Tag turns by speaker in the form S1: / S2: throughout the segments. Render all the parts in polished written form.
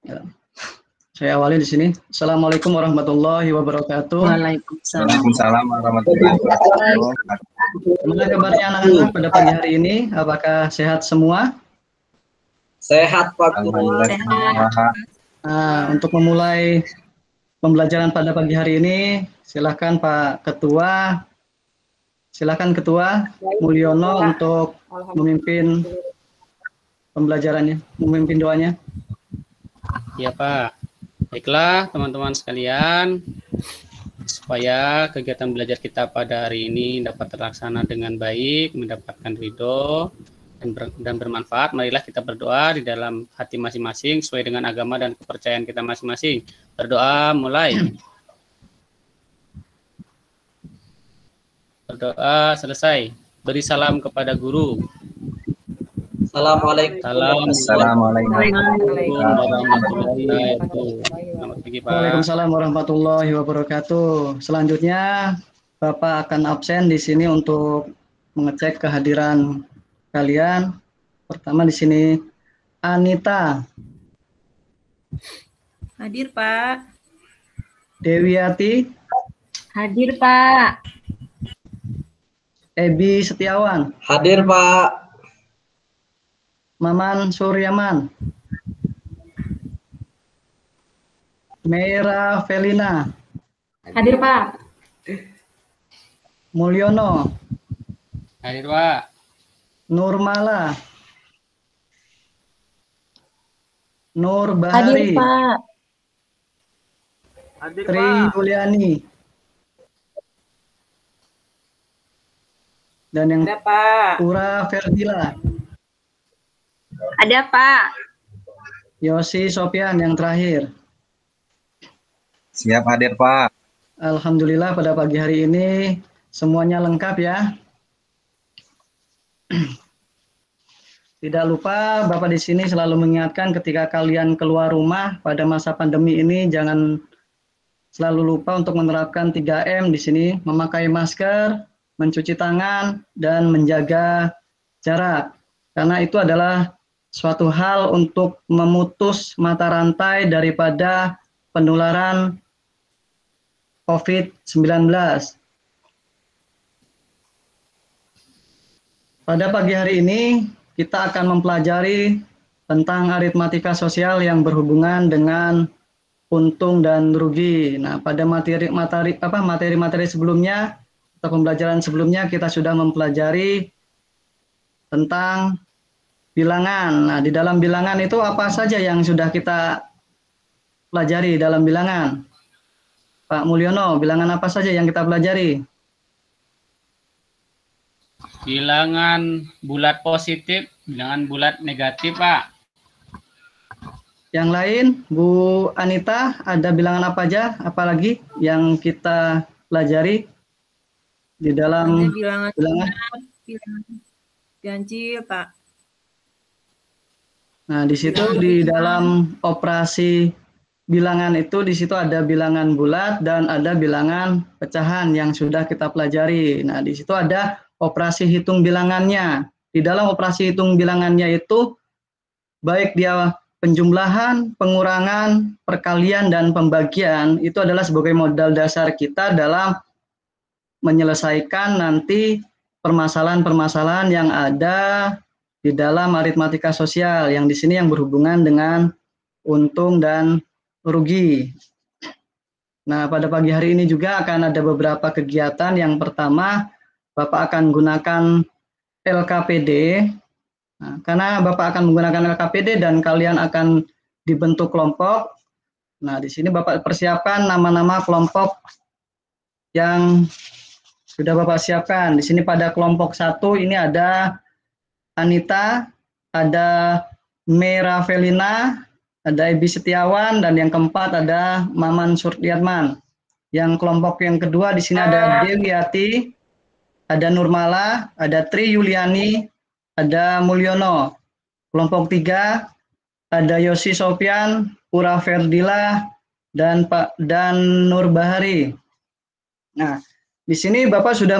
S1: Ya. Saya awali di sini. Assalamualaikum warahmatullahi wabarakatuh.
S2: Waalaikumsalam.
S3: Waalaikumsalam warahmatullahi wabarakatuh.
S1: Bagaimana kabarnya anak-anak pada pagi hari ini? Apakah sehat semua?
S4: Sehat Pak Guru.
S3: Alhamdulillah.
S2: Sehat.
S1: Nah, untuk memulai pembelajaran pada pagi hari ini, silakan Pak Ketua, silakan Ketua Mulyono untuk memimpin pembelajarannya, memimpin doanya.
S5: Ya Pak, baiklah teman-teman sekalian, supaya kegiatan belajar kita pada hari ini dapat terlaksana dengan baik, mendapatkan ridho dan bermanfaat, marilah kita berdoa di dalam hati masing-masing sesuai dengan agama dan kepercayaan kita masing-masing. Berdoa mulai. Berdoa selesai. Beri salam kepada guru.
S4: Assalamualaikum.
S3: Assalamualaikum
S5: warahmatullahi wabarakatuh. Selamat pagi Pak.
S1: Waalaikumsalam warahmatullahi wabarakatuh. Selanjutnya Bapak akan absen di sini untuk mengecek kehadiran kalian. Pertama di sini Anita.
S2: Hadir Pak.
S1: Dewiati.
S2: Hadir Pak.
S1: Ebi Setiawan.
S4: Hadir Pak.
S1: Maman Suryaman. Meira Felina.
S2: Hadir Pak.
S1: Mulyono.
S5: Hadir Pak.
S1: Nurmala. Nur
S2: Hadir
S1: Bahari.
S2: Pak.
S1: Tri Yuliani. Dan yang Pura Ferdila.
S2: Ada Pak.
S1: Yosi Sopian yang terakhir.
S3: Siap hadir Pak.
S1: Alhamdulillah pada pagi hari ini semuanya lengkap ya. Tidak lupa Bapak di sini selalu mengingatkan ketika kalian keluar rumah pada masa pandemi ini jangan selalu lupa untuk menerapkan 3M di sini, memakai masker, mencuci tangan dan menjaga jarak. Karena itu adalah suatu hal untuk memutus mata rantai daripada penularan COVID-19. Pada pagi hari ini kita akan mempelajari tentang aritmatika sosial yang berhubungan dengan untung dan rugi. Nah, pada materi sebelumnya atau pembelajaran sebelumnya kita sudah mempelajari tentang bilangan. Nah, di dalam bilangan itu apa saja yang sudah kita pelajari dalam bilangan? Pak Mulyono, bilangan apa saja yang kita pelajari?
S5: Bilangan bulat positif, bilangan bulat negatif, Pak.
S1: Yang lain, Bu Anita, ada bilangan apa aja? Apalagi yang kita pelajari di dalam
S2: bilangan ganjil, Pak.
S1: Nah, di situ di dalam operasi bilangan itu di situ ada bilangan bulat dan ada bilangan pecahan yang sudah kita pelajari. Nah, di situ ada operasi hitung bilangannya. Di dalam operasi hitung bilangannya itu baik dia penjumlahan, pengurangan, perkalian dan pembagian itu adalah sebagai modal dasar kita dalam menyelesaikan nanti permasalahan-permasalahan yang ada di dalam aritmatika sosial yang di sini yang berhubungan dengan untung dan rugi. Nah, pada pagi hari ini juga akan ada beberapa kegiatan. Yang pertama, Bapak akan gunakan LKPD. Nah, karena Bapak akan menggunakan LKPD dan kalian akan dibentuk kelompok. Nah, di sini Bapak persiapkan nama-nama kelompok yang sudah Bapak siapkan. Di sini pada kelompok 1 ini ada Anita, ada Meira Felina, ada Ebi Setiawan, dan yang keempat ada Maman Surtiatman. Yang kelompok yang kedua di sini ada Dewiati, ada Nurmala, ada Tri Yuliani, ada Mulyono. Kelompok 3 ada Yosi Sopian, Pura Ferdila, dan Nur Bahari. Nah, di sini Bapak sudah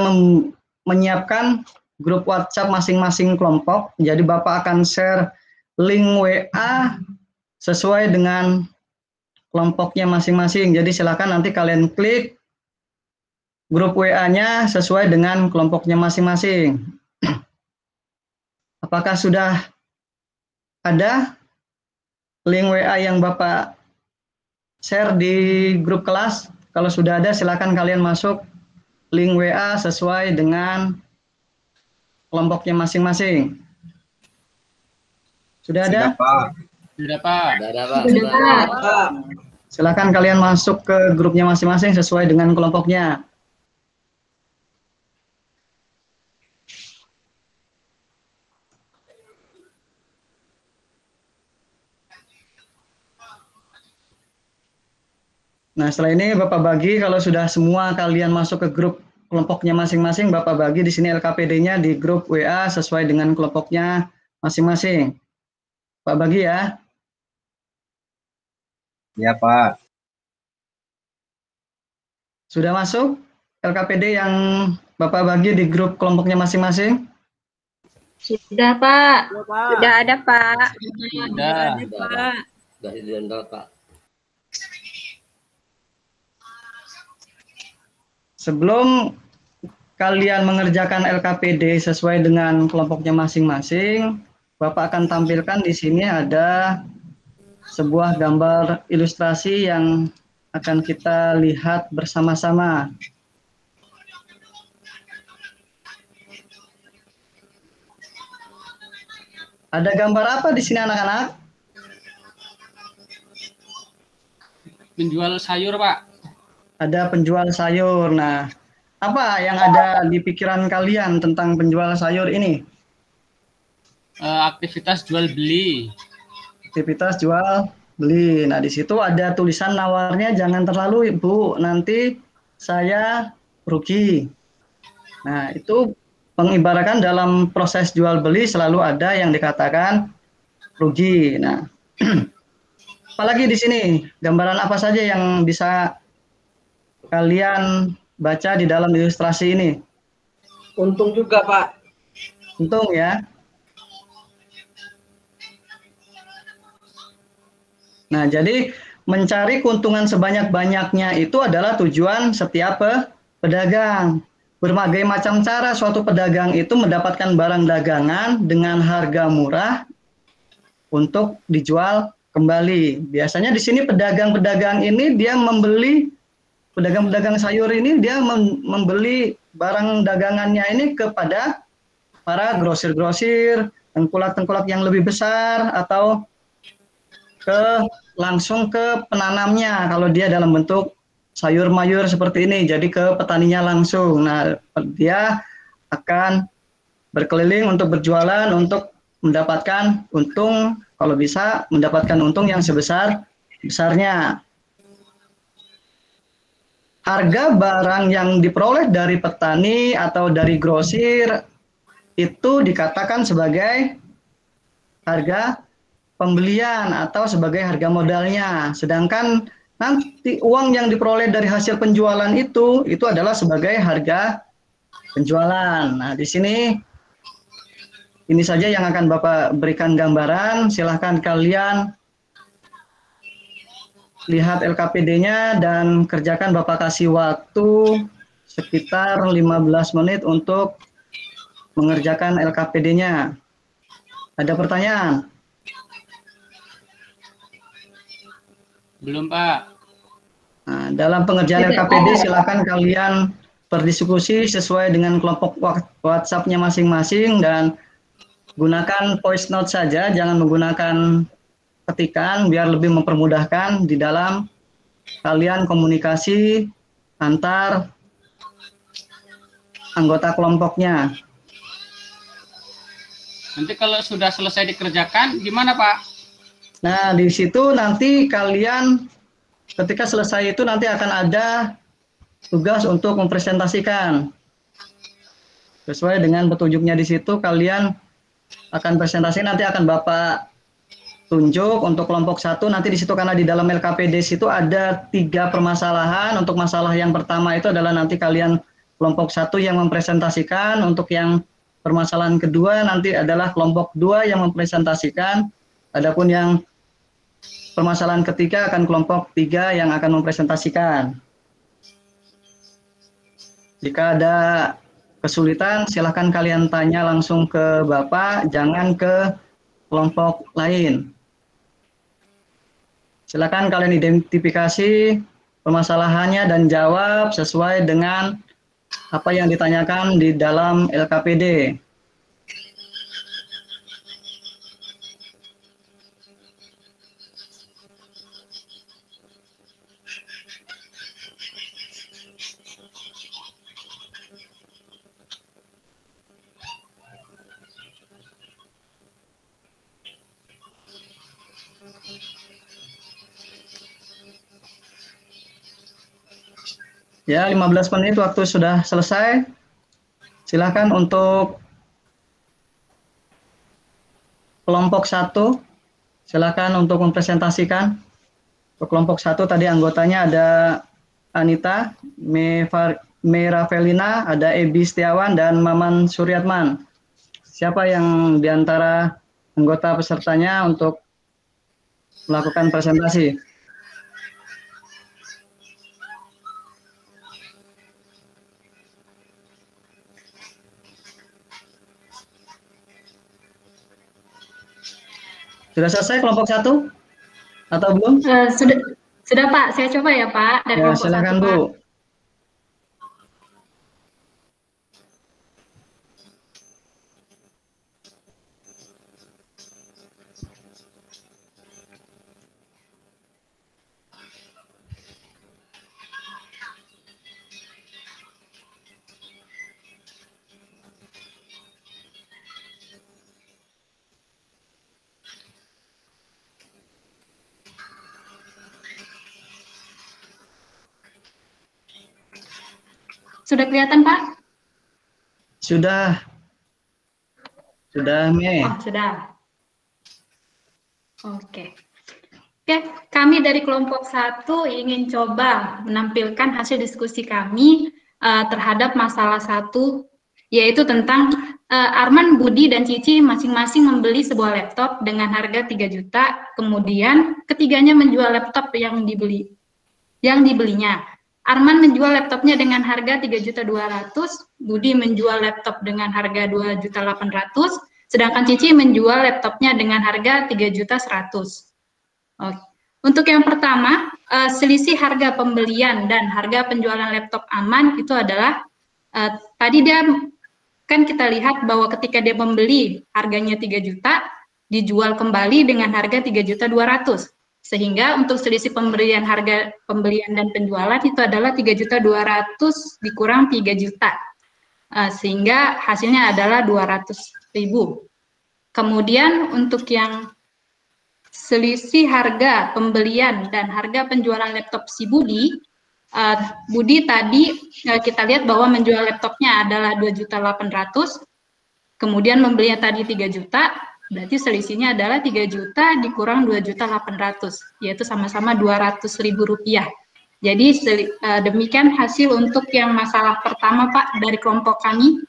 S1: menyiapkan grup WhatsApp masing-masing kelompok. Jadi Bapak akan share link WA sesuai dengan kelompoknya masing-masing. Jadi silakan nanti kalian klik grup WA-nya sesuai dengan kelompoknya masing-masing. Apakah sudah ada link WA yang Bapak share di grup kelas? Kalau sudah ada, silakan kalian masuk link WA sesuai dengan kelompoknya masing-masing. Sudah ada?
S3: Sudah, Pak.
S5: Sudah, Pak.
S2: Sudah, Pak.
S1: Silakan kalian masuk ke grupnya masing-masing sesuai dengan kelompoknya. Nah, setelah ini Bapak bagi, kalau sudah semua kalian masuk ke grup kelompoknya masing-masing, Bapak bagi di sini LKPD-nya di grup WA sesuai dengan kelompoknya masing-masing. Pak bagi ya.
S3: Ya, Pak.
S1: Sudah masuk LKPD yang Bapak bagi di grup kelompoknya masing-masing?
S2: Sudah, Pak.
S6: Sudah ada, Pak.
S5: Sudah.
S2: Pak.
S1: Sebelum kalian mengerjakan LKPD sesuai dengan kelompoknya masing-masing, Bapak akan tampilkan di sini ada sebuah gambar ilustrasi yang akan kita lihat bersama-sama. Ada gambar apa di sini anak-anak?
S5: Penjual sayur, Pak.
S1: Ada penjual sayur. Nah, apa yang ada di pikiran kalian tentang penjual sayur ini?
S5: Aktivitas jual beli.
S1: Aktivitas jual beli. Nah, di situ ada tulisan nawarnya, jangan terlalu, Ibu, nanti saya rugi. Nah, itu mengibaratkan dalam proses jual beli selalu ada yang dikatakan rugi. Nah, apalagi di sini, gambaran apa saja yang bisa kalian baca di dalam ilustrasi ini?
S4: Untung juga, Pak.
S1: Untung ya. Nah, jadi mencari keuntungan sebanyak-banyaknya itu adalah tujuan setiap pedagang. Berbagai macam cara suatu pedagang itu mendapatkan barang dagangan dengan harga murah untuk dijual kembali. Biasanya di sini pedagang-pedagang ini dia membeli, pedagang-pedagang sayur ini dia membeli barang dagangannya ini kepada para grosir-grosir, tengkulak-tengkulak yang lebih besar, atau langsung ke penanamnya kalau dia dalam bentuk sayur mayur seperti ini, jadi ke petaninya langsung. Nah, dia akan berkeliling untuk berjualan untuk mendapatkan untung, kalau bisa mendapatkan untung yang sebesar-besarnya. Harga barang yang diperoleh dari petani atau dari grosir itu dikatakan sebagai harga pembelian atau sebagai harga modalnya. Sedangkan nanti uang yang diperoleh dari hasil penjualan itu adalah sebagai harga penjualan. Nah, di sini ini saja yang akan Bapak berikan gambaran. Silahkan kalian lihat LKPD-nya dan kerjakan. Bapak kasih waktu sekitar 15 menit untuk mengerjakan LKPD-nya. Ada pertanyaan?
S5: Belum, Pak.
S1: Nah, dalam pengerjaan LKPD silakan kalian berdiskusi sesuai dengan kelompok WhatsApp-nya masing-masing dan gunakan voice note saja, jangan menggunakan ketikan biar lebih mempermudahkan di dalam kalian komunikasi antar anggota kelompoknya.
S5: Nanti kalau sudah selesai dikerjakan, gimana, Pak?
S1: Nah, di situ nanti kalian ketika selesai itu nanti akan ada tugas untuk mempresentasikan. Sesuai dengan petunjuknya di situ, kalian akan presentasi, nanti akan Bapak tunjuk untuk kelompok 1. Nanti di situ karena di dalam LKPD situ ada 3 permasalahan. Untuk masalah yang pertama itu adalah nanti kalian kelompok 1 yang mempresentasikan. Untuk yang permasalahan kedua nanti adalah kelompok 2 yang mempresentasikan. Adapun yang permasalahan ketiga akan kelompok 3 yang akan mempresentasikan. Jika ada kesulitan, silahkan kalian tanya langsung ke Bapak, jangan ke kelompok lain. Silakan kalian identifikasi permasalahannya dan jawab sesuai dengan apa yang ditanyakan di dalam LKPD. Ya, 15 menit waktu sudah selesai. Silakan untuk kelompok 1, silakan untuk mempresentasikan. Untuk kelompok 1 tadi anggotanya ada Anita, Meravelina, ada Ebi Setiawan, dan Maman Suryatman. Siapa yang diantara anggota pesertanya untuk melakukan presentasi? Sudah selesai kelompok 1? Atau belum?
S2: Sudah Pak, saya coba ya Pak. Dari
S1: Ya,
S2: kelompok
S1: silakan
S2: 1,
S1: Bu.
S2: Pak. Sudah kelihatan Pak?
S1: Sudah. Sudah, Mei.
S2: Oh, sudah. Oke. Oke, kami dari kelompok 1 ingin coba menampilkan hasil diskusi kami terhadap masalah 1, yaitu tentang Arman, Budi, dan Cici masing-masing membeli sebuah laptop dengan harga 3 juta, kemudian ketiganya menjual laptop yang dibelinya. Arman menjual laptopnya dengan harga 3.200.000, Budi menjual laptop dengan harga 2.800.000, sedangkan Cici menjual laptopnya dengan harga 3.100.000. Oke. Untuk yang pertama, selisih harga pembelian dan harga penjualan laptop Arman itu adalah tadi dia kan kita lihat bahwa ketika dia membeli harganya 3 juta, dijual kembali dengan harga 3.200.000. Sehingga untuk selisih harga pembelian dan penjualan itu adalah 3.200.000 dikurang 3 juta. Sehingga hasilnya adalah 200.000. Kemudian untuk yang selisih harga pembelian dan harga penjualan laptop si Budi, Budi tadi kita lihat bahwa menjual laptopnya adalah 2.800.000, kemudian membelinya tadi 3 juta, berarti selisihnya adalah 3 juta dikurang 2.800.000, yaitu sama-sama 200.000 rupiah. Jadi demikian hasil untuk yang masalah pertama Pak dari kelompok kami.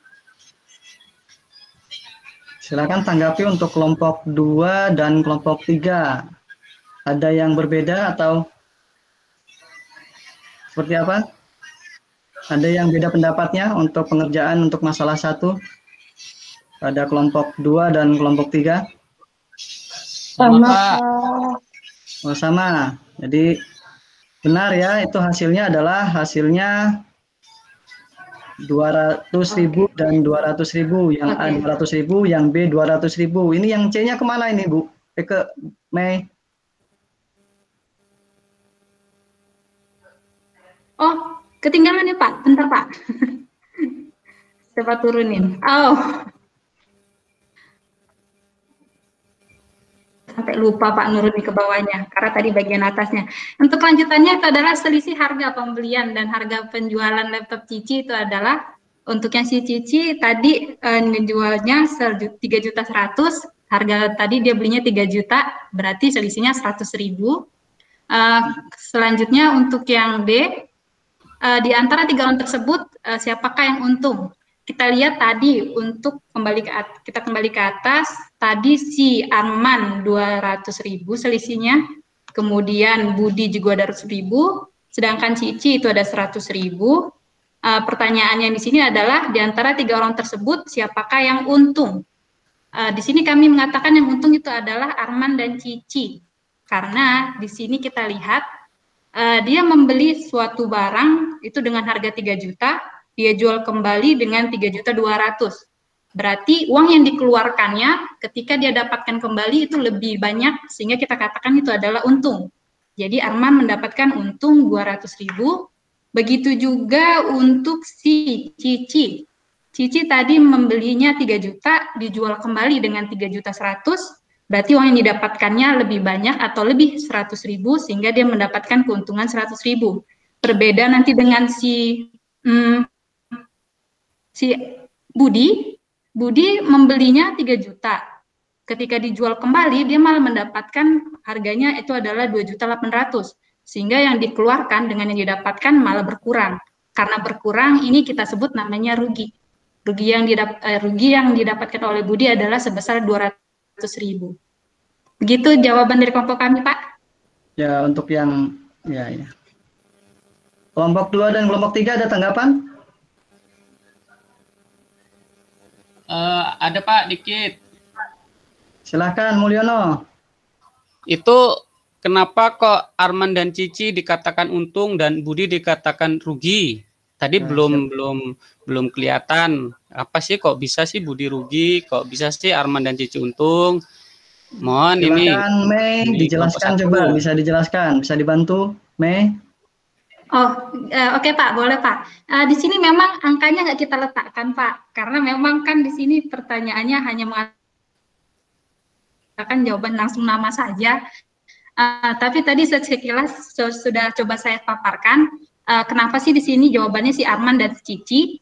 S1: Silakan tanggapi untuk kelompok 2 dan kelompok 3. Ada yang berbeda atau seperti apa? Ada yang beda pendapatnya untuk pengerjaan untuk masalah 1? Pada kelompok 2 dan kelompok 3?
S6: Sama,
S1: Oh, sama. Jadi benar ya, itu hasilnya adalah hasilnya 200.000 dan 200.000. Yang A 200.000, yang B 200.000. Ini yang C-nya kemana ini, Bu? Ke Mei.
S2: Oh, ketinggalan ya Pak. Bentar Pak. Coba turunin. Oh. Sampai lupa Pak nurunin ke bawahnya, karena tadi bagian atasnya. Untuk lanjutannya itu adalah selisih harga pembelian dan harga penjualan laptop Cici itu adalah, untuk yang si Cici tadi ngejualnya 3.100.000, harga tadi dia belinya 3 juta, berarti selisihnya 100.000. Selanjutnya untuk yang D, di antara 3 orang tersebut, siapakah yang untung? kita lihat tadi untuk kita kembali ke atas, tadi si Arman 200.000 selisihnya, kemudian Budi juga ada 100.000, sedangkan Cici itu ada 100.000. Pertanyaannya di sini adalah di antara 3 orang tersebut siapakah yang untung? Di sini kami mengatakan yang untung itu adalah Arman dan Cici, karena di sini kita lihat dia membeli suatu barang itu dengan harga 3 juta, dia jual kembali dengan 3.200.000. Berarti uang yang dikeluarkannya ketika dia dapatkan kembali itu lebih banyak, sehingga kita katakan itu adalah untung. Jadi Arman mendapatkan untung 200.000. Begitu juga untuk si Cici. Cici tadi membelinya 3 juta, dijual kembali dengan 3.100.000. Berarti uang yang didapatkannya lebih banyak atau lebih 100.000, sehingga dia mendapatkan keuntungan 100.000. Berbeda nanti dengan si Budi membelinya 3 juta. Ketika dijual kembali, dia malah mendapatkan harganya itu adalah 2.800.000. Sehingga yang dikeluarkan dengan yang didapatkan malah berkurang. Karena berkurang, ini kita sebut namanya rugi. Rugi yang didapatkan oleh Budi adalah sebesar 200.000. Begitu jawaban dari kelompok kami, Pak.
S1: Ya, untuk yang ya. Kelompok 2 dan kelompok 3 ada tanggapan?
S5: Ada Pak, dikit.
S1: Silakan Mulyono.
S5: Itu kenapa kok Arman dan Cici dikatakan untung dan Budi dikatakan rugi? Tadi belum kelihatan. Apa sih kok bisa sih Budi rugi, kok bisa sih Arman dan Cici untung? Mohon
S1: Silakan
S5: ini
S1: Mei dijelaskan, coba bisa dijelaskan, bisa dibantu Mei.
S2: Oke Pak, boleh Pak. Di sini memang angkanya nggak kita letakkan Pak, karena memang kan di sini pertanyaannya hanya mengatakan jawaban langsung nama saja. Tapi tadi sekilas sudah coba saya paparkan. Kenapa sih di sini jawabannya si Arman dan Cici?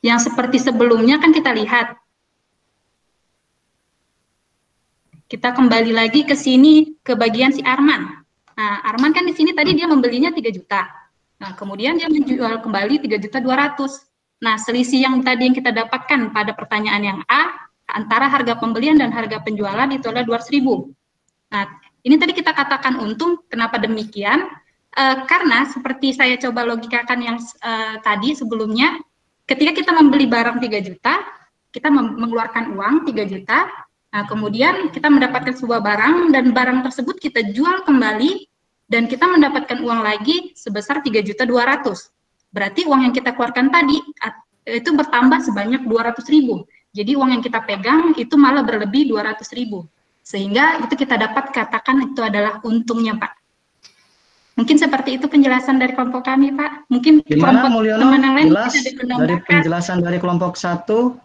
S2: Yang seperti sebelumnya kan kita lihat. Kita kembali lagi ke sini ke bagian si Arman. Nah, Arman kan di sini tadi dia membelinya 3 juta. Nah, kemudian dia menjual kembali 3.200.000. Nah, selisih yang tadi yang kita dapatkan pada pertanyaan yang A antara harga pembelian dan harga penjualan itu adalah 200.000. Nah, ini tadi kita katakan untung. Kenapa demikian? Karena seperti saya coba logikakan yang tadi sebelumnya, ketika kita membeli barang 3 juta, kita mengeluarkan uang 3 juta. Nah, kemudian kita mendapatkan sebuah barang dan barang tersebut kita jual kembali dan kita mendapatkan uang lagi sebesar 3.200.000. Berarti uang yang kita keluarkan tadi itu bertambah sebanyak 200.000. Jadi uang yang kita pegang itu malah berlebih 200.000. Sehingga itu kita dapat katakan itu adalah untungnya, Pak. Mungkin seperti itu penjelasan dari kelompok kami, Pak. Mungkin
S1: gimana
S2: kelompok
S1: Mulyono?
S2: teman yang lain
S1: Jelas dari penjelasan dari kelompok 1.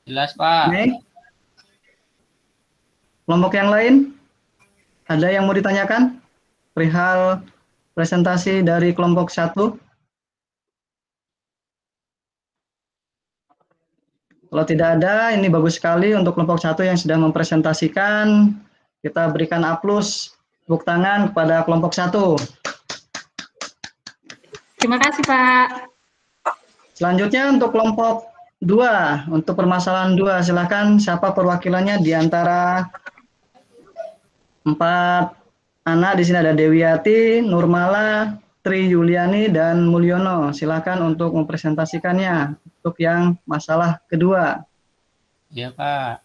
S5: Jelas Pak.
S1: Mei. Kelompok yang lain, ada yang mau ditanyakan perihal presentasi dari kelompok 1? Kalau tidak ada, ini bagus sekali untuk kelompok 1 yang sudah mempresentasikan. Kita berikan A+, tepuk tangan kepada kelompok 1.
S2: Terima kasih, Pak.
S1: Selanjutnya untuk kelompok 2, untuk permasalahan 2, silakan siapa perwakilannya di antara 4 anak. Di sini ada Dewiati, Nurmala, Tri Yuliani, dan Mulyono. Silakan untuk mempresentasikannya untuk yang masalah kedua.
S5: Iya Pak.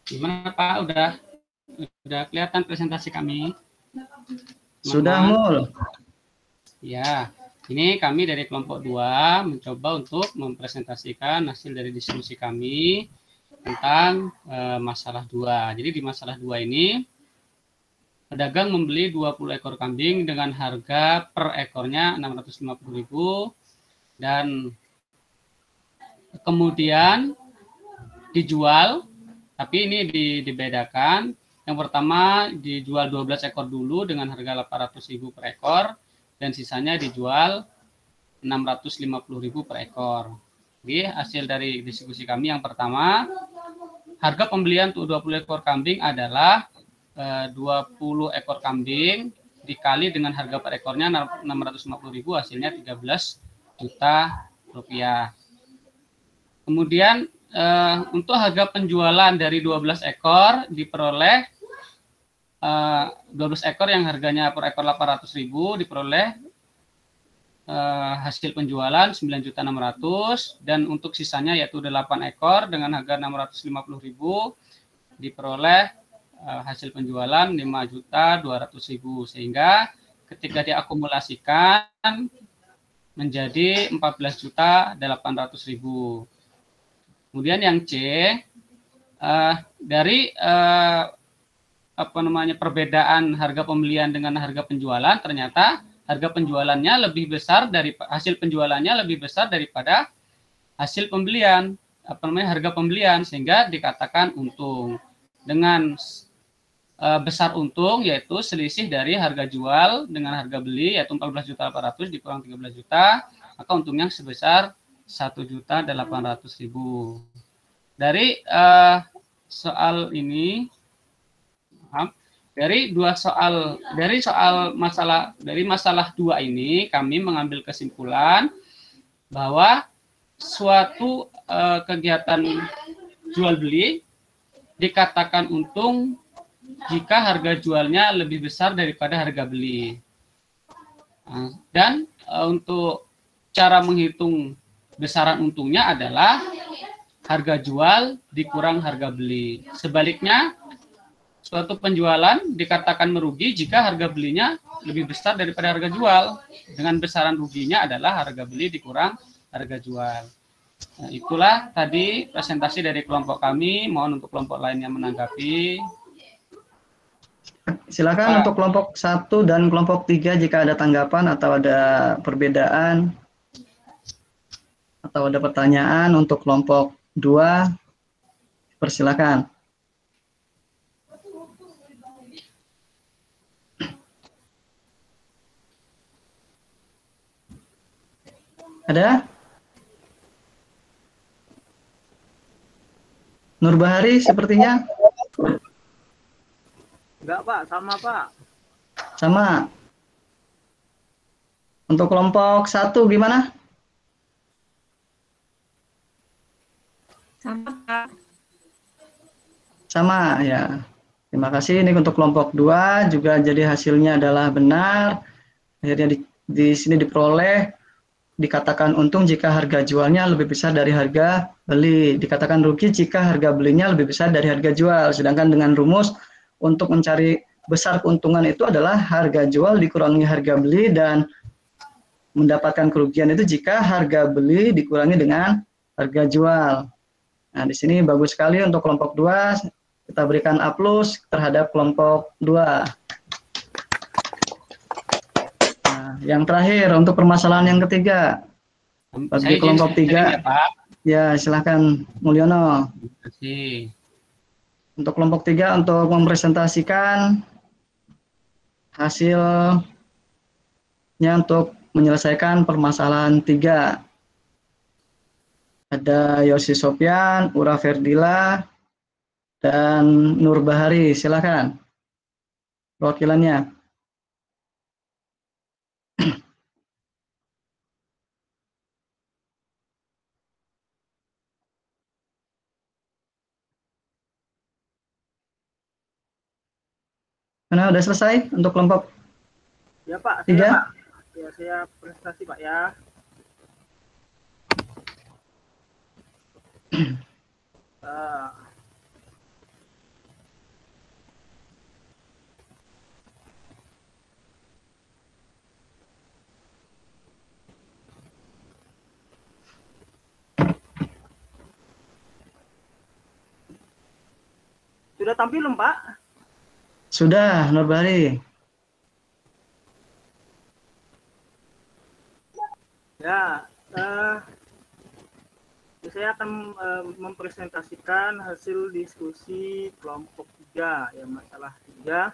S5: Gimana Pak? Udah kelihatan presentasi kami?
S1: Sudah, Mul.
S5: Ya. Ini kami dari kelompok 2 mencoba untuk mempresentasikan hasil dari diskusi kami tentang masalah 2. Jadi di masalah 2 ini, pedagang membeli 20 ekor kambing dengan harga per ekornya 650.000 dan kemudian dijual, tapi ini dibedakan. Yang pertama dijual 12 ekor dulu dengan harga 800.000 per ekor. Dan sisanya dijual 650.000 per ekor. Jadi hasil dari diskusi kami yang pertama, harga pembelian untuk 20 ekor kambing adalah 20 ekor kambing dikali dengan harga per ekornya 650.000, hasilnya 13 juta rupiah. Kemudian untuk harga penjualan dari 12 ekor diperoleh 12 ekor yang harganya per ekor 800.000 diperoleh hasil penjualan 9.600.000, dan untuk sisanya yaitu 8 ekor dengan harga 650.000 diperoleh hasil penjualan 5.200.000, sehingga ketika diakumulasikan menjadi 14.800.000. Kemudian yang C, dari perbedaan harga pembelian dengan harga penjualan, ternyata harga penjualannya lebih besar dari hasil penjualannya lebih besar daripada hasil pembelian, harga pembelian, sehingga dikatakan untung. Dengan besar untung yaitu selisih dari harga jual dengan harga beli, yaitu 14.800.000 dikurang 13 juta, maka untungnya sebesar 1.800.000. Dari soal ini, dari masalah 2 ini kami mengambil kesimpulan bahwa suatu kegiatan jual beli dikatakan untung jika harga jualnya lebih besar daripada harga beli. Dan untuk cara menghitung besaran untungnya adalah harga jual dikurang harga beli. Sebaliknya, suatu penjualan dikatakan merugi jika harga belinya lebih besar daripada harga jual. Dengan besaran ruginya adalah harga beli dikurang harga jual. Nah, itulah tadi presentasi dari kelompok kami. Mohon untuk kelompok lainnya menanggapi.
S1: Silakan untuk kelompok 1 dan kelompok 3 jika ada tanggapan atau ada perbedaan atau ada pertanyaan. Untuk kelompok 2, persilakan. Ada? Nur Bahari sepertinya?
S4: Enggak, Pak. Sama, Pak.
S1: Sama. Untuk kelompok 1 gimana?
S2: Sama, Pak.
S1: Sama, ya. Terima kasih. Ini untuk kelompok 2 juga jadi hasilnya adalah benar. Akhirnya di sini diperoleh, dikatakan untung jika harga jualnya lebih besar dari harga beli. Dikatakan rugi jika harga belinya lebih besar dari harga jual. Sedangkan dengan rumus untuk mencari besar keuntungan itu adalah harga jual dikurangi harga beli, dan mendapatkan kerugian itu jika harga beli dikurangi dengan harga jual. Nah, di sini bagus sekali untuk kelompok 2. Kita berikan A+ terhadap kelompok 2. Nah, yang terakhir untuk permasalahan yang ketiga. Bagi kelompok 3. Ya, silakan Mulyono.
S5: Terima kasih.
S1: Untuk kelompok 3 untuk mempresentasikan hasilnya untuk menyelesaikan permasalahan 3. Ada Yosi Sofyan, Ura Ferdila, dan Nur Bahari. Silakan perwakilannya. Mana udah selesai untuk kelompok
S4: Ya, Pak.
S1: 3?
S4: Pak. Ya, saya presentasi, Pak, ya. Sudah tampil belum, Pak?
S1: Sudah, Nur Bahari.
S4: Ya, saya akan mempresentasikan hasil diskusi kelompok 3, ya, masalah 3.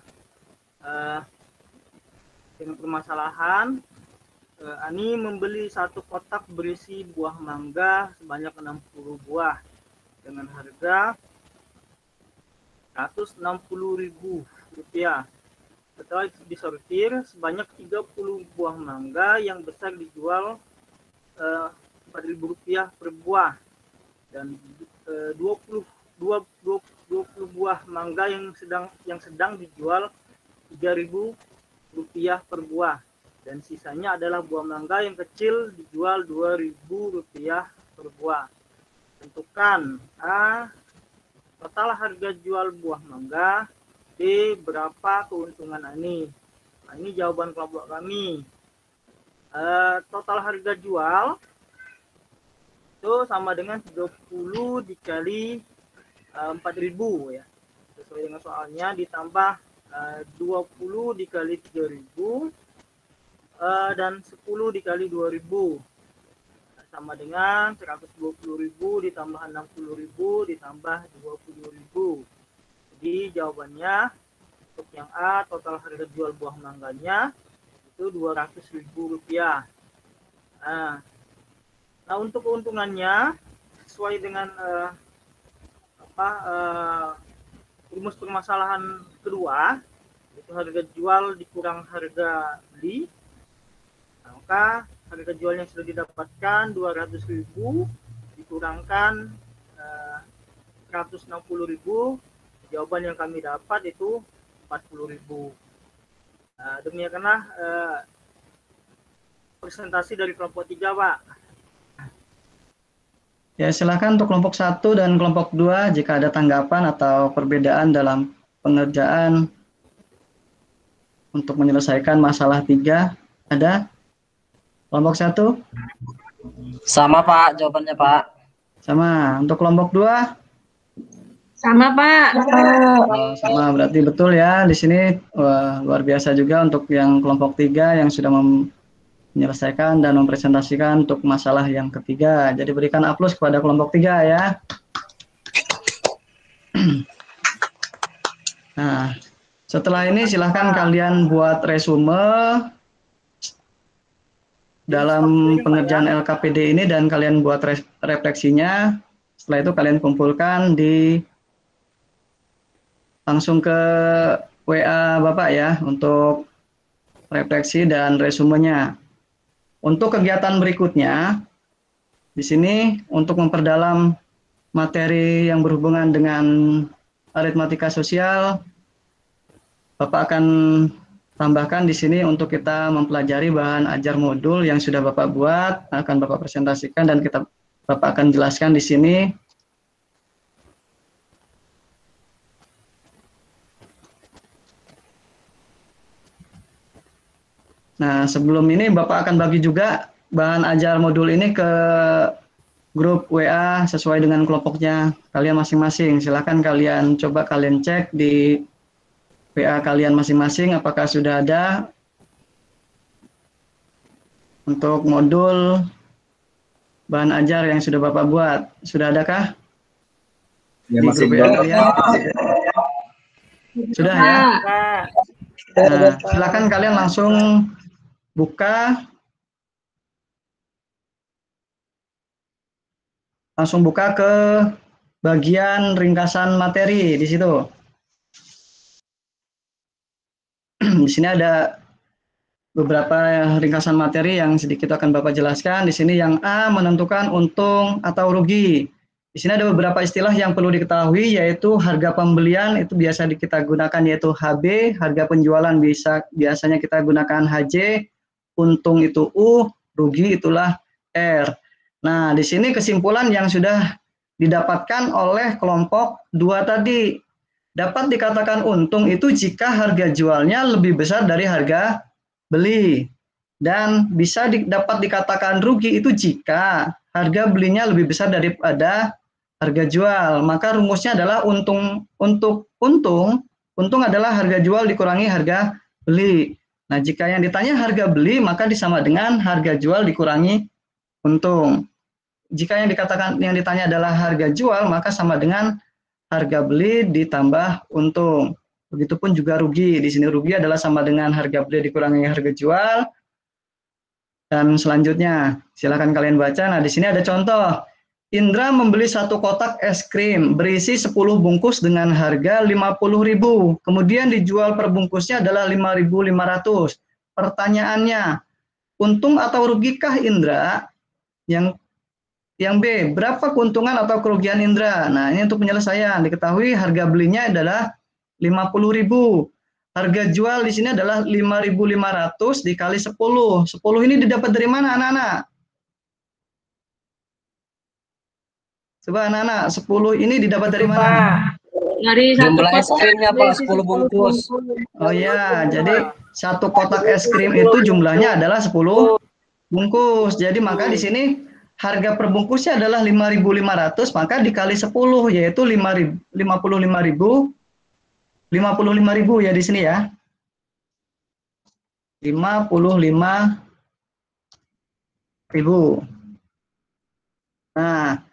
S4: Dengan permasalahan, Ani membeli 1 kotak berisi buah mangga sebanyak 60 buah dengan harga 160.000 rupiah. Setelah disortir, sebanyak 30 buah mangga yang besar dijual Rp4.000 per buah, dan 20 buah mangga yang sedang dijual Rp3.000 per buah, dan sisanya adalah buah mangga yang kecil dijual Rp2.000 per buah. Tentukan A. Total harga jual buah mangga. B. Berapa keuntungan Ani? Nah, ini jawaban kelompok kami. Total harga jual itu sama dengan 30 dikali 4.000 ya. Sesuai dengan soalnya, ditambah 20 dikali 3.000 dan 10 dikali 2.000 sama dengan 120.000 ditambah 60.000 ditambah 20.000. Jadi jawabannya untuk yang A, total harga jual buah mangganya itu Rp200.000. Nah, untuk keuntungannya sesuai dengan rumus permasalahan kedua, itu harga jual dikurang harga beli. Nah, maka harga jual yang sudah didapatkan 200.000 dikurangkan 160.000. Jawaban yang kami dapat itu 40.000. Demikianlah presentasi dari kelompok 3, Pak.
S1: Ya, silakan untuk kelompok 1 dan kelompok 2 jika ada tanggapan atau perbedaan dalam pengerjaan untuk menyelesaikan masalah 3. Ada? Kelompok 1?
S7: Sama, Pak, jawabannya, Pak.
S1: Sama. Untuk kelompok 2?
S6: Sama, Pak.
S1: Oh, sama, berarti betul ya. Di sini luar biasa juga untuk yang kelompok 3 yang sudah menyelesaikan dan mempresentasikan untuk masalah yang ketiga. Jadi berikan A+ kepada kelompok 3 ya. Nah, setelah ini silahkan kalian buat resume dalam pengerjaan LKPD ini dan kalian buat refleksinya. Setelah itu kalian kumpulkan langsung ke WA Bapak ya untuk refleksi dan resumenya. Untuk kegiatan berikutnya, di sini untuk memperdalam materi yang berhubungan dengan aritmatika sosial, Bapak akan tambahkan di sini untuk kita mempelajari bahan ajar modul yang sudah Bapak buat, akan Bapak presentasikan dan Bapak akan jelaskan di sini. Nah, sebelum ini Bapak akan bagi juga bahan ajar modul ini ke grup WA sesuai dengan kelompoknya kalian masing-masing. Silakan kalian cek di WA kalian masing-masing apakah sudah ada untuk modul bahan ajar yang sudah Bapak buat. Sudah adakah?
S3: Ya,
S1: di
S3: masih
S1: grup WA kalian? Sudah ya? Nah, silakan kalian langsung buka ke bagian ringkasan materi di situ. Di sini ada beberapa ringkasan materi yang sedikit akan Bapak jelaskan. Di sini yang A, menentukan untung atau rugi. Di sini ada beberapa istilah yang perlu diketahui, yaitu harga pembelian itu biasa kita gunakan yaitu HB, harga penjualan biasanya kita gunakan HJ, untung itu U, rugi itulah R. Nah, di sini kesimpulan yang sudah didapatkan oleh kelompok 2 tadi. Dapat dikatakan untung itu jika harga jualnya lebih besar dari harga beli. Dan dapat dikatakan rugi itu jika harga belinya lebih besar daripada harga jual. Maka rumusnya adalah untung adalah harga jual dikurangi harga beli. Nah, jika yang ditanya harga beli, maka disama dengan harga jual dikurangi untung. Jika yang ditanya adalah harga jual, maka sama dengan harga beli ditambah untung. Begitupun juga rugi. Di sini rugi adalah sama dengan harga beli dikurangi harga jual. Dan selanjutnya, silakan kalian baca. Nah, di sini ada contoh. Indra membeli satu kotak es krim berisi 10 bungkus dengan harga 50.000. Kemudian dijual per bungkusnya adalah 5.500. Pertanyaannya, untung atau rugikah Indra? Yang B, berapa keuntungan atau kerugian Indra? Nah, ini untuk penyelesaian. Diketahui harga belinya adalah 50.000. Harga jual di sini adalah 5.500 dikali 10. 10 ini didapat dari mana, anak-anak? Coba anak-anak, 10 ini didapat dari mana?
S6: Dari
S7: Jumlah es krimnya Pak 10 bungkus.
S1: Oh ya, jadi satu kotak es krim itu jumlahnya adalah 10 bungkus. Jadi maka di sini harga per bungkusnya adalah 5.500, maka dikali 10 yaitu 55.000 ya di sini ya. 55.000. Nah,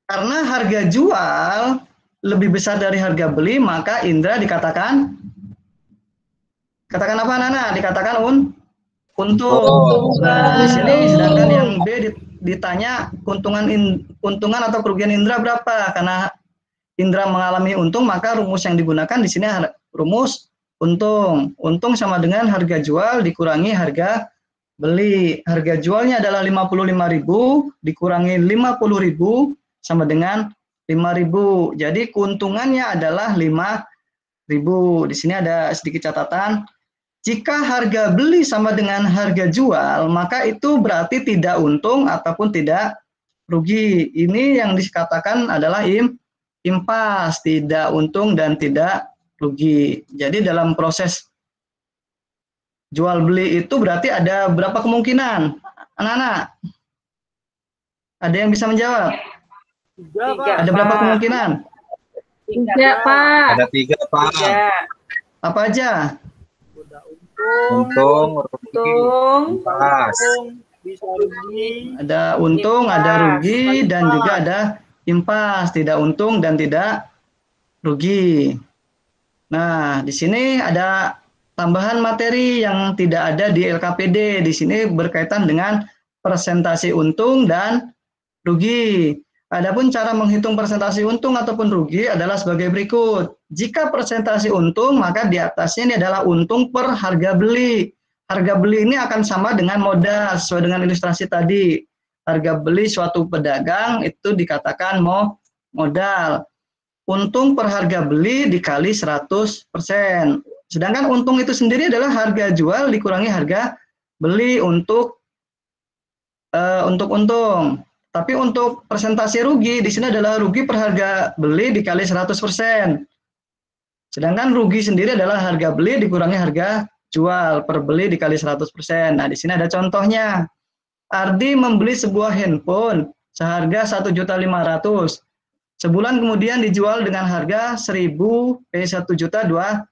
S1: karena harga jual lebih besar dari harga beli, maka Indra dikatakan apa Nana? Dikatakan untung. Nah, di sini sedangkan yang B ditanya keuntungan atau kerugian Indra berapa? Karena Indra mengalami untung, maka rumus yang digunakan di sini rumus untung. Untung sama dengan harga jual dikurangi harga beli. Harga jualnya adalah 55.000 dikurangi 50.000 sama dengan 5.000. Jadi keuntungannya adalah 5.000. Di sini ada sedikit catatan. Jika harga beli sama dengan harga jual, maka itu berarti tidak untung ataupun tidak rugi. Ini yang dikatakan adalah impas, tidak untung dan tidak rugi. Jadi dalam proses jual beli itu berarti ada berapa kemungkinan? Anak-anak, ada yang bisa menjawab?
S4: 3, Pak.
S1: Ada berapa kemungkinan?
S6: 3, Pak.
S3: Ada 3, Pak.
S1: Apa aja?
S4: Udah
S3: Untung, rugi, impas.
S4: bisa rugi.
S1: Ada untung, ada rugi, dan juga ada impas, tidak untung dan tidak rugi. Nah, di sini ada tambahan materi yang tidak ada di LKPD. Di sini berkaitan dengan persentase untung dan rugi. Adapun cara menghitung persentase untung ataupun rugi adalah sebagai berikut. Jika persentase untung, maka di atasnya ini adalah untung per harga beli. Harga beli ini akan sama dengan modal, sesuai dengan ilustrasi tadi. Harga beli suatu pedagang itu dikatakan modal. Untung per harga beli dikali 100%. Sedangkan untung itu sendiri adalah harga jual dikurangi harga beli untuk untung. Tapi untuk persentase rugi di sini adalah rugi per harga beli dikali 100%. Sedangkan rugi sendiri adalah harga beli dikurangi harga jual per beli dikali 100%. Nah, di sini ada contohnya. Ardi membeli sebuah handphone seharga 1.500.000. Sebulan kemudian dijual dengan harga 1.200.000.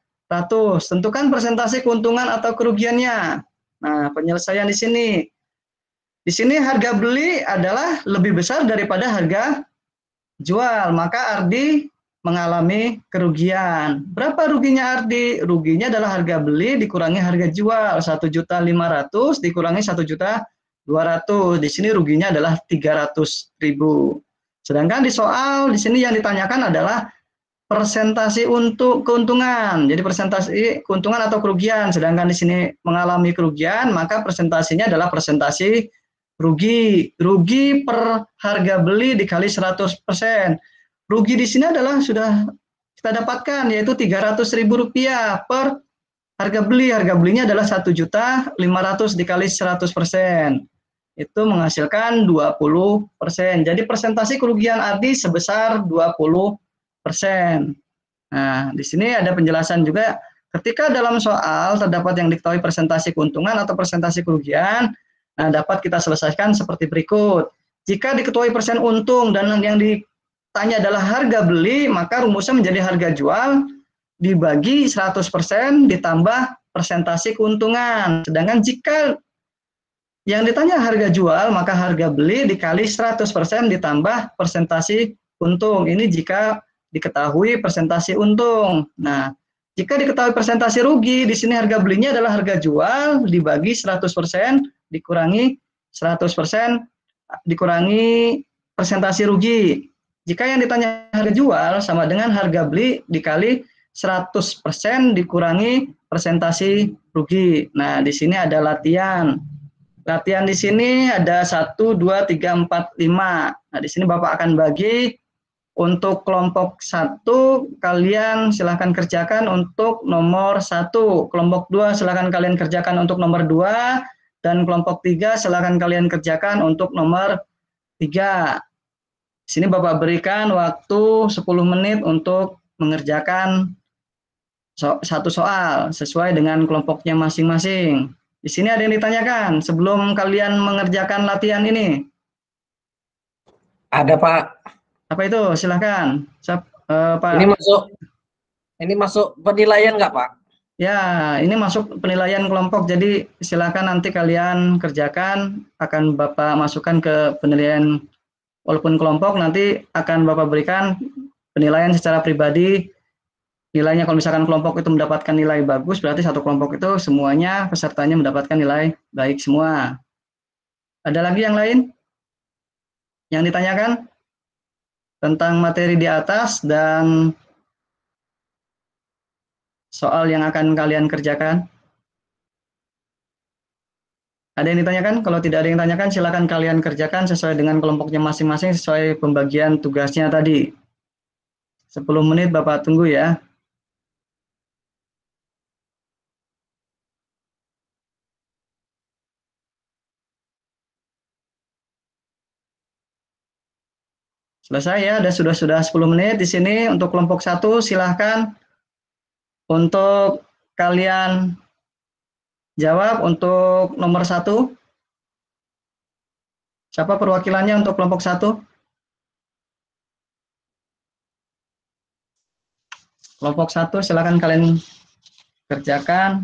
S1: Tentukan persentase keuntungan atau kerugiannya. Nah, penyelesaian di sini. Di sini harga beli adalah lebih besar daripada harga jual, maka Ardi mengalami kerugian. Berapa ruginya Ardi? Ruginya adalah harga beli dikurangi harga jual, 1.500.000 dikurangi 1.200.000. Di sini ruginya adalah 300.000. Sedangkan di soal di sini yang ditanyakan adalah persentase untuk keuntungan. Jadi persentase keuntungan atau kerugian. Sedangkan di sini mengalami kerugian, maka persentasenya adalah persentase rugi. Rugi per harga beli dikali 100%. Rugi di sini adalah sudah kita dapatkan, yaitu Rp300.000 per harga beli. Harga belinya adalah 1.500.000 dikali 100%. Itu menghasilkan 20%. Jadi persentase kerugian Ardi sebesar 20%. Nah, di sini ada penjelasan juga ketika dalam soal terdapat yang diketahui persentase keuntungan atau persentase kerugian, nah dapat kita selesaikan seperti berikut. Jika diketahui persen untung dan yang ditanya adalah harga beli, maka rumusnya menjadi harga jual dibagi 100% ditambah persentase keuntungan. Sedangkan jika yang ditanya harga jual, maka harga beli dikali 100% ditambah persentase untung. Ini jika diketahui persentase untung. Nah, jika diketahui persentase rugi, di sini harga belinya adalah harga jual dibagi 100% dikurangi 100% dikurangi presentasi rugi. Jika yang ditanya harga jual sama dengan harga beli dikali 100% dikurangi presentasi rugi. Nah, di sini ada latihan. Latihan di sini ada 1, 2, 3, 4, 5. Nah, di sini Bapak akan bagi untuk kelompok 1, kalian silahkan kerjakan untuk nomor 1. Kelompok 2 silahkan kalian kerjakan untuk nomor 2. Dan kelompok 3 silahkan kalian kerjakan untuk nomor 3. Di sini Bapak berikan waktu 10 menit untuk mengerjakan satu soal sesuai dengan kelompoknya masing-masing. Di sini ada yang ditanyakan sebelum kalian mengerjakan latihan ini.
S7: Ada Pak.
S1: Apa itu? Silahkan. Pak.
S7: Ini masuk penilaian nggak Pak?
S1: Ya, ini masuk penilaian kelompok. Jadi silakan nanti kalian kerjakan, akan Bapak masukkan ke penilaian walaupun kelompok, nanti akan Bapak berikan penilaian secara pribadi. Nilainya kalau misalkan kelompok itu mendapatkan nilai bagus, berarti satu kelompok itu semuanya pesertanya mendapatkan nilai baik semua. Ada lagi yang lain yang ditanyakan tentang materi di atas dan soal yang akan kalian kerjakan? Ada yang ditanyakan? Kalau tidak ada yang ditanyakan, silakan kalian kerjakan sesuai dengan kelompoknya masing-masing, sesuai pembagian tugasnya tadi. 10 menit Bapak tunggu ya. Selesai ya, sudah 10 menit di sini. Untuk kelompok 1 silahkan untuk kalian jawab untuk nomor 1. Siapa perwakilannya untuk kelompok 1? Kelompok 1 silahkan kalian kerjakan.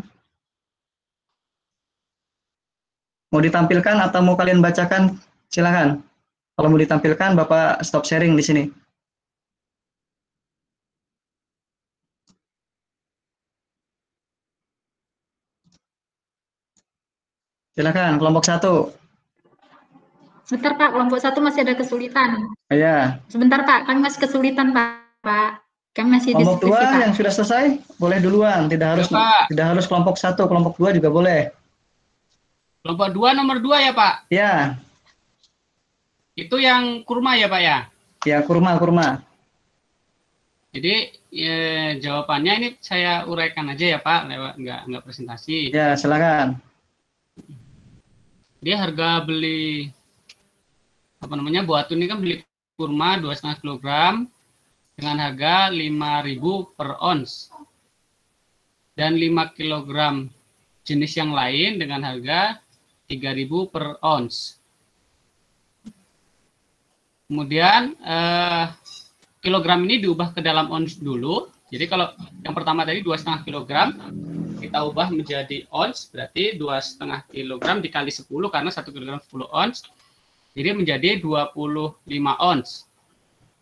S1: Mau ditampilkan atau mau kalian bacakan? Silahkan. Kalau mau ditampilkan, Bapak stop sharing di sini. Silakan, kelompok 1.
S2: Sebentar Pak, kelompok 1 masih ada kesulitan.
S1: Iya.
S2: Sebentar Pak, kami masih kesulitan Pak. Kami masih
S1: kelompok
S2: diskusi
S1: 2
S2: Pak.
S1: yang sudah selesai, boleh duluan. Tidak harus kelompok 1, kelompok 2 juga boleh.
S5: Kelompok 2 nomor 2 ya Pak?
S1: Ya.
S5: Itu yang kurma ya Pak ya?
S1: Ya, kurma.
S5: Jadi jawabannya ini saya uraikan aja ya Pak, lewat nggak presentasi.
S1: Ya, silakan.
S5: Dia harga beli buat ini kan beli kurma 2,5 kg dengan harga 5.000 per ons. Dan 5 kg jenis yang lain dengan harga 3.000 per ons. Kemudian kilogram ini diubah ke dalam ons dulu. Jadi kalau yang pertama tadi 2,5 kg, kita ubah menjadi ons, berarti 2,5 kg dikali 10 karena 1 kg 10 ons. Jadi menjadi 25 ons.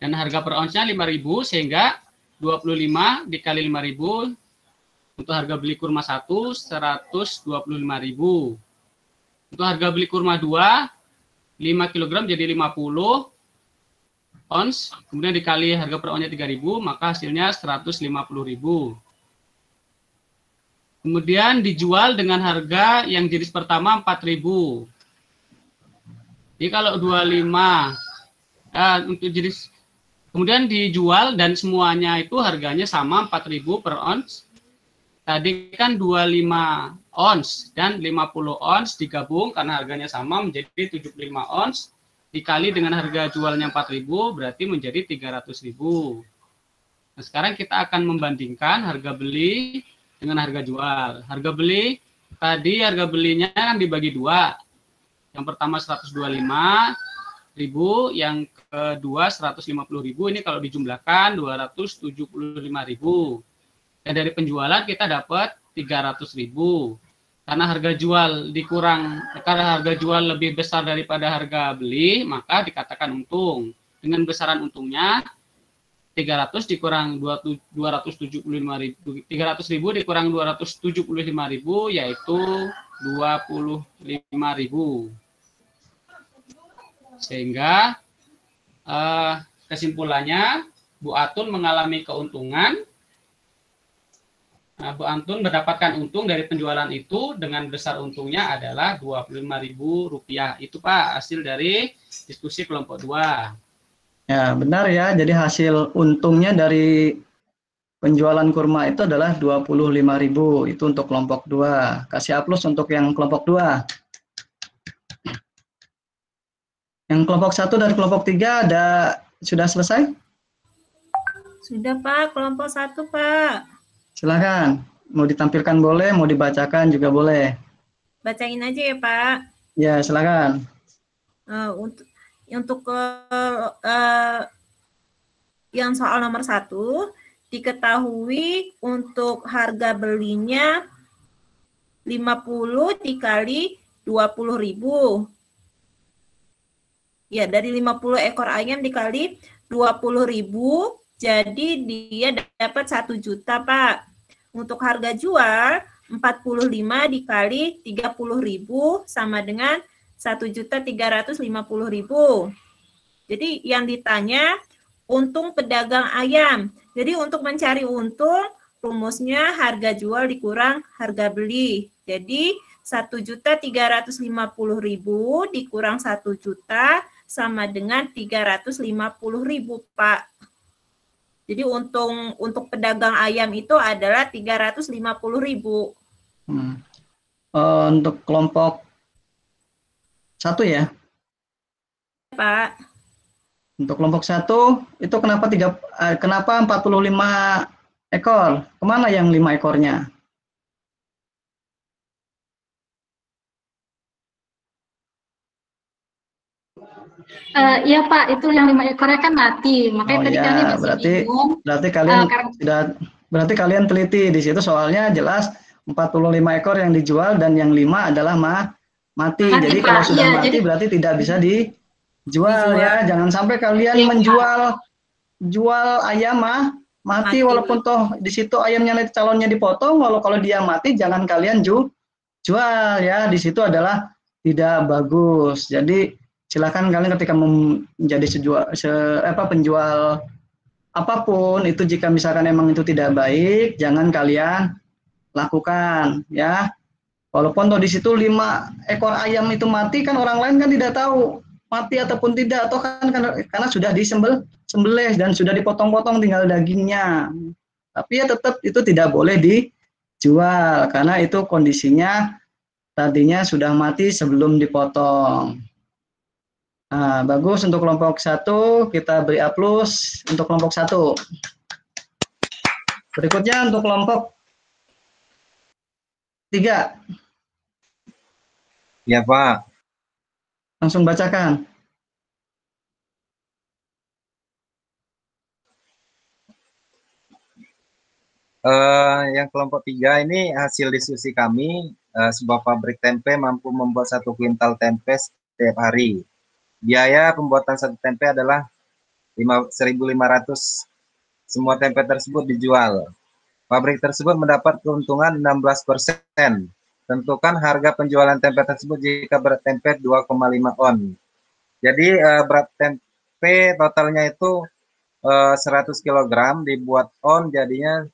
S5: Dan harga per onsnya 5.000 sehingga 25 dikali 5.000 untuk harga beli kurma 1 125.000. Untuk harga beli kurma 2 5 kg jadi 50 ons, kemudian dikali harga per onsnya 3.000, maka hasilnya 150.000. Kemudian dijual dengan harga yang jenis pertama 4.000. Jadi kalau 25 untuk jenis, kemudian dijual dan semuanya itu harganya sama 4.000 per ons. Tadi kan 25 ons dan 50 ons digabung karena harganya sama menjadi 75 ons. Dikali dengan harga jualnya 4.000 berarti menjadi 300.000. Nah, sekarang kita akan membandingkan harga beli dengan harga jual. Harga beli tadi harga belinya kan dibagi 2. Yang pertama 125.000, yang kedua 150.000. Ini kalau dijumlahkan 275.000. Dan dari penjualan kita dapat 300.000. Karena harga jual karena harga jual lebih besar daripada harga beli, maka dikatakan untung. Dengan besaran untungnya 300 dikurang 275.000, 300.000 dikurang 275.000 yaitu 25.000. Sehingga kesimpulannya Bu Atun mengalami keuntungan. Bu Atun mendapatkan untung dari penjualan itu dengan besar untungnya adalah Rp25.000. Itu Pak hasil dari diskusi kelompok 2.
S1: Ya, benar ya. Jadi hasil untungnya dari penjualan kurma itu adalah 25.000. Itu untuk kelompok 2. Kasih A+ untuk yang kelompok 2. Yang kelompok 1 dan kelompok 3 sudah selesai?
S6: Sudah Pak, kelompok 1 Pak.
S1: Silakan. Mau ditampilkan boleh, mau dibacakan juga boleh.
S6: Bacain aja ya Pak.
S1: Ya, silakan.
S6: Untuk yang soal nomor 1, diketahui untuk harga belinya 50 dikali 20.000. Ya, dari 50 ekor ayam dikali 20.000, jadi dia dapat 1 juta, Pak. Untuk harga jual 45 dikali 30.000 sama dengan 1.350.000. Jadi yang ditanya untung pedagang ayam. Jadi untuk mencari untung, rumusnya harga jual dikurang harga beli. Jadi 1.350.000 dikurang 1 juta sama dengan 350.000, Pak. Jadi untuk pedagang ayam itu adalah 350.000.
S1: Untuk kelompok 1 ya,
S6: Pak.
S1: Untuk kelompok 1 itu kenapa 45 ekor? Kemana yang 5 ekornya?
S2: Iya Pak, itu yang 5 ekornya kan mati, makanya tadi kami masih bingung.
S1: Berarti kalian teliti di situ, soalnya jelas 45 ekor yang dijual dan yang 5 adalah mati. Jadi Pak, kalau sudah mati berarti tidak bisa dijual ya. Jangan sampai kalian menjual ayam mati walaupun toh di situ ayamnya calonnya dipotong, kalau dia mati jangan kalian jual ya. Di situ adalah tidak bagus. Jadi silakan kalian ketika menjadi penjual apapun itu, jika misalkan emang itu tidak baik, jangan kalian lakukan ya. Walaupun toh di situ 5 ekor ayam itu mati, kan orang lain kan tidak tahu mati ataupun tidak, atau kan karena sudah disembelih dan sudah dipotong-potong tinggal dagingnya. Tapi ya tetap itu tidak boleh dijual karena itu kondisinya tadinya sudah mati sebelum dipotong. Nah, bagus untuk kelompok 1 kita beri A+ untuk kelompok 1. Berikutnya untuk kelompok 3.
S3: Ya Pak.
S1: Langsung bacakan.
S3: Yang kelompok 3 ini hasil diskusi kami. Sebuah pabrik tempe mampu membuat 1 kuintal tempe setiap hari. Biaya pembuatan 1 tempe adalah 1.500. Semua tempe tersebut dijual. Pabrik tersebut mendapat keuntungan 16%. Tentukan harga penjualan tempe tersebut jika berat tempe 2,5 on. Jadi berat tempe totalnya itu 100 kg dibuat on jadinya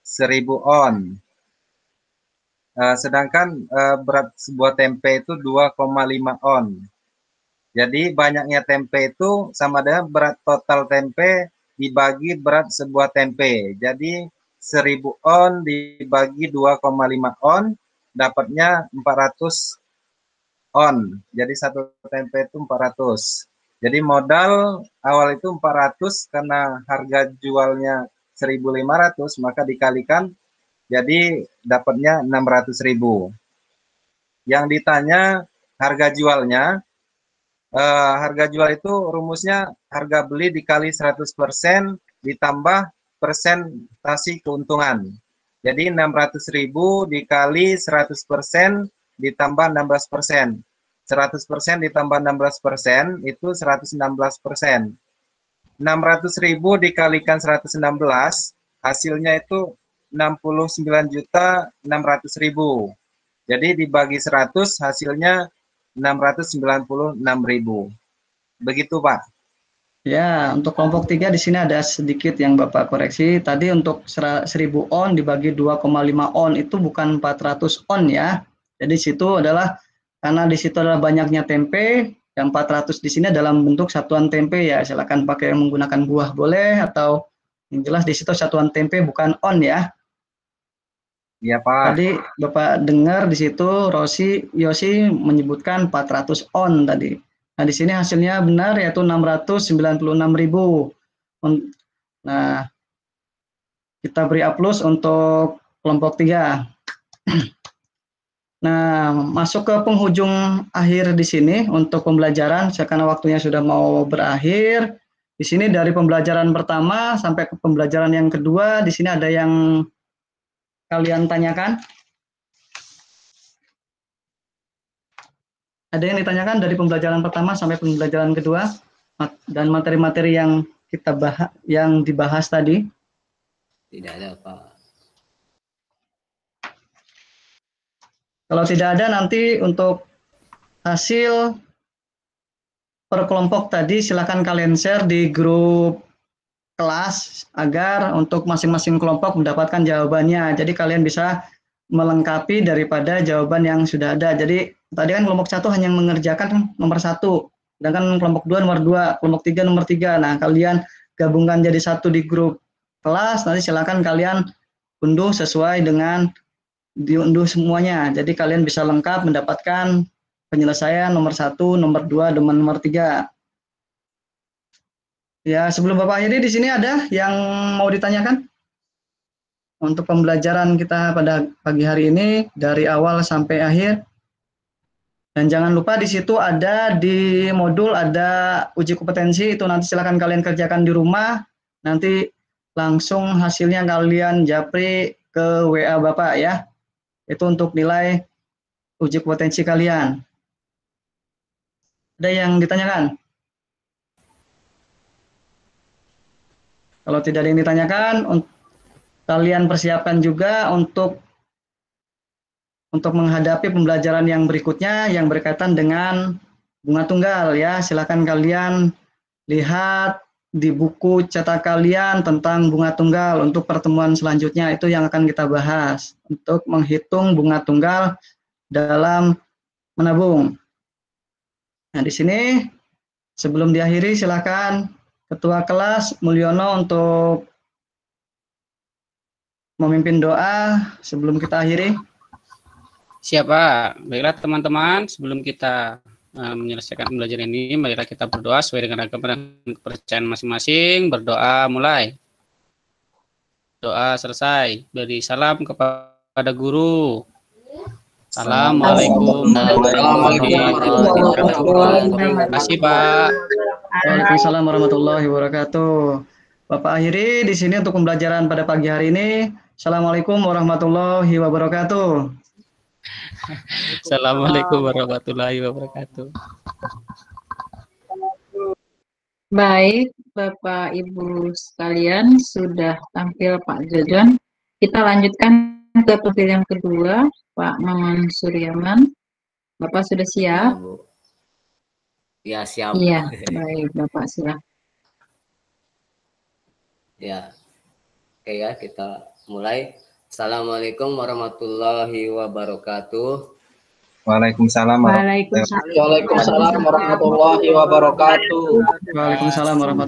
S3: 1.000 on. Sedangkan berat sebuah tempe itu 2,5 on. Jadi banyaknya tempe itu sama dengan berat total tempe dibagi berat sebuah tempe. Jadi 1.000 on dibagi 2,5 on dapatnya 400 on. Jadi 1 tempe itu 400. Jadi modal awal itu 400 karena harga jualnya 1.500, maka dikalikan jadi dapatnya 600.000. Yang ditanya harga jualnya, harga jual itu rumusnya harga beli dikali 100% ditambah persentase keuntungan. Jadi 600.000 dikali 100% ditambah 16%. 100% ditambah 16% itu 116%. 600.000 dikalikan 116 hasilnya itu 69.600.000. Jadi dibagi 100 hasilnya 696.000. Begitu, Pak.
S1: Ya, untuk kelompok 3 di sini ada sedikit yang Bapak koreksi. Tadi untuk 1000 on dibagi 2,5 on itu bukan 400 on ya. Jadi situ adalah karena di situ adalah banyaknya tempe, yang 400 di sini dalam bentuk satuan tempe ya. Silakan pakai yang menggunakan buah boleh atau yang jelas di situ satuan tempe bukan on ya.
S3: Iya, Pak.
S1: Tadi Bapak dengar di situ Yosi menyebutkan 400 on tadi. Nah, di sini hasilnya benar yaitu 696.000. Nah, kita beri A+ untuk kelompok 3. Nah, masuk ke penghujung akhir di sini untuk pembelajaran karena waktunya sudah mau berakhir. Di sini dari pembelajaran pertama sampai ke pembelajaran yang kedua, di sini ada yang kalian tanyakan? Ada yang ditanyakan dari pembelajaran pertama sampai pembelajaran kedua dan materi-materi yang kita dibahas tadi?
S8: Tidak ada, Pak.
S1: Kalau tidak ada, nanti untuk hasil per kelompok tadi silakan kalian share di grup kelas agar untuk masing-masing kelompok mendapatkan jawabannya. Jadi kalian bisa melengkapi daripada jawaban yang sudah ada. Jadi tadi kan kelompok 1 hanya mengerjakan nomor 1, sedangkan kelompok 2 nomor 2, kelompok 3 nomor 3. Nah, kalian gabungkan jadi satu di grup kelas, nanti silakan kalian unduh sesuai dengan diunduh semuanya. Jadi kalian bisa lengkap mendapatkan penyelesaian nomor 1, nomor 2, dan nomor 3. Ya, sebelum Bapak akhiri di sini ada yang mau ditanyakan? Untuk pembelajaran kita pada pagi hari ini dari awal sampai akhir. Dan jangan lupa di situ ada di modul ada uji kompetensi, itu nanti silakan kalian kerjakan di rumah. Nanti langsung hasilnya kalian japri ke WA Bapak ya. Itu untuk nilai uji kompetensi kalian. Ada yang ditanyakan? Kalau tidak ada yang ditanyakan, kalian persiapkan juga untuk menghadapi pembelajaran yang berikutnya yang berkaitan dengan bunga tunggal ya. Silakan kalian lihat di buku cetak kalian tentang bunga tunggal untuk pertemuan selanjutnya, itu yang akan kita bahas untuk menghitung bunga tunggal dalam menabung. Nah, di sini sebelum diakhiri silakan Ketua kelas Mulyono untuk memimpin doa sebelum kita akhiri.
S5: Siapa? Baiklah teman-teman, sebelum kita menyelesaikan pembelajaran ini, marilah kita berdoa sesuai dengan agama dan kepercayaan masing-masing. Berdoa mulai. Doa selesai. Beri salam kepada guru. Assalamualaikum warahmatullahi wabarakatuh. Terima kasih, Pak.
S1: Waalaikumsalam warahmatullahi wabarakatuh. Bapak akhiri di sini untuk pembelajaran pada pagi hari ini. Assalamualaikum warahmatullahi wabarakatuh.
S5: Assalamualaikum warahmatullahi wabarakatuh.
S9: Baik, Bapak Ibu sekalian, sudah tampil Pak Jojon. Kita lanjutkan ke profil yang kedua, Pak Maman Suryaman. Bapak sudah siap?
S8: Ya, siap.
S9: Iya, baik Bapak, silakan.
S8: Ya, oke ya, kita mulai. Assalamualaikum warahmatullahi wabarakatuh.
S3: Waalaikumsalam.
S7: Waalaikumsalam warahmatullahi wabarakatuh.
S1: Waalaikumsalam warahmatullahi wabarakatuh.